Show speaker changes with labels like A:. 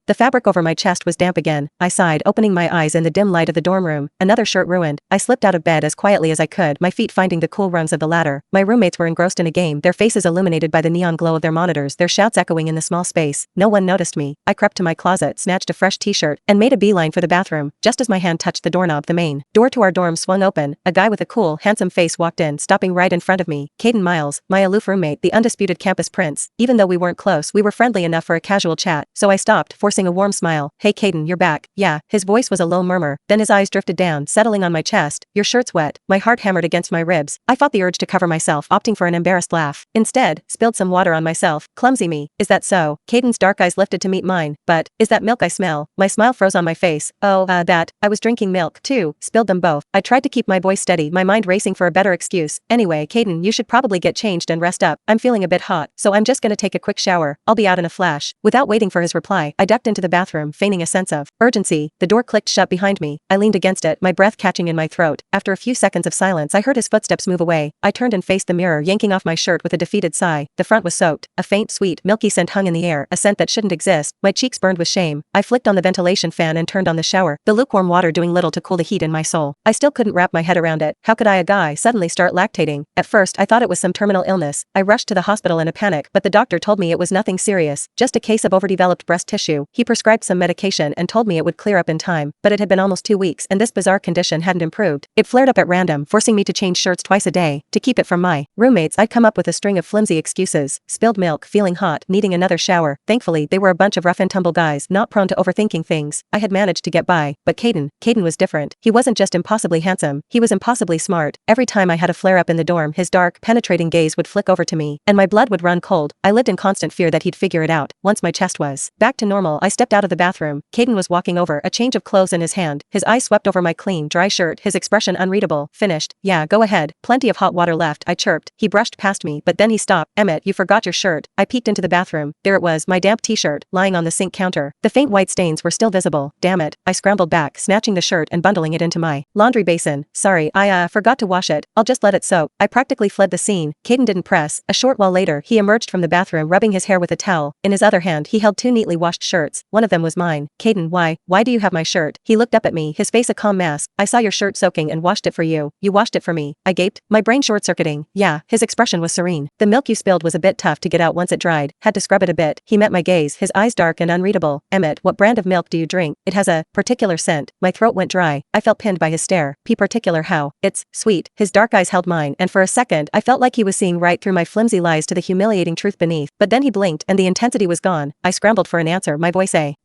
A: The fabric over my chest was damp again. I sighed, opening my eyes in the dim light of the dorm room. Another shirt ruined. I slipped out of bed as quietly as I could, my feet finding the cool rungs of the ladder. My roommates were engrossed in a game, their faces illuminated by the neon glow of their monitors, their shouts echoing in the small space. No one noticed me. I crept to my closet, snatched a fresh t-shirt, and made a beeline for the bathroom. Just as my hand touched the doorknob, the main door to our dorm swung open. A guy with a cool, handsome face walked in, stopping right in front of me. Caden Miles, my aloof roommate, the undisputed campus prince. Even though we weren't close, we were friendly enough for a casual chat, so I stopped, forcing a warm smile. Hey Caden, you're back. Yeah. His voice was a low murmur, then his eyes drifted down, settling on my chest. Your shirt's wet. My heart hammered against my ribs. I fought the urge to cover myself, opting for an embarrassed laugh. Instead, spilled some water on myself. Clumsy me. Is that so? Caden's dark eyes lifted to meet mine. But, is that milk I smell? My smile froze on my face. Oh, that. I was drinking milk, too. Spilled them both. I tried to keep my voice steady, my mind racing for a better excuse. Anyway, Caden, you should probably get changed and rest up. I'm feeling a bit hot, so I'm just gonna take a quick shower. I'll be out in a flash. Without waiting for his reply, I ducked into the bathroom, feigning a sense of urgency. The door clicked shut behind me. I leaned against it, my breath catching in my throat. After a few seconds of silence, I heard his footsteps move away. I turned and faced the mirror, yanking off my shirt with a defeated sigh. The front was soaked. A faint, sweet, milky scent hung in the air, a scent that shouldn't exist. My cheeks burned with shame. I flicked on the ventilation fan and turned on the shower, the lukewarm water doing little to cool the heat in my soul. I still couldn't wrap my head around it. How could a guy suddenly start lactating? At first, I thought it was some terminal illness. I rushed to the hospital in a panic, but the doctor told me it was nothing serious, just a case of overdeveloped breast tissue. He prescribed some medication and told me it would clear up in time, but it had been almost 2 weeks and this bizarre condition hadn't improved. It flared up at random, forcing me to change shirts twice a day. To keep it from my roommates, I'd come up with a string of flimsy excuses. Spilled milk, feeling hot, needing another shower. Thankfully, they were a bunch of rough and tumble guys, not prone to overthinking things. I had managed to get by, but Caden was different. He wasn't just impossibly handsome, he was impossibly smart. Every time I had a flare-up in the dorm, his dark, penetrating gaze would flick over to me, and my blood would run cold. I lived in constant fear that he'd figure it out. Once my chest was back to normal, I stepped out of the bathroom. Caden was walking over, a change of clothes in his hand. His eyes swept over my clean, dry shirt, his expression unreadable. Finished? Yeah, go ahead. Plenty of hot water left, I chirped. He brushed past me, but then he stopped. Emmett, you forgot your shirt. I peeked into the bathroom. There it was, my damp t-shirt, lying on the sink counter. The faint white stains were still visible. Damn it. I scrambled back, snatching the shirt and bundling it into my laundry basin. Sorry, I forgot to wash it. I'll just let it soak. I practically fled the scene. Caden didn't press. A short while later, he emerged from the bathroom rubbing his hair with a towel. In his other hand, he held 2 neatly washed shirts. One of them was mine. Caden, why do you have my shirt? He looked up at me, his face a calm mask. I saw your shirt soaking and washed it for you. You washed it for me. I gaped, my brain short-circuiting. Yeah, his expression was serene. The milk you spilled was a bit tough to get out once it dried. Had to scrub it a bit. He met my gaze, his eyes dark and unreadable. Emmett, what brand of milk do you drink? It has a particular scent. My throat went dry. I felt pinned by his stare. Particular how? It's sweet. His dark eyes held mine, and for a second, I felt like he was seeing right through my flimsy lies to the humiliating truth beneath. But then he blinked, and the intensity was gone. I scrambled for an answer, my voice a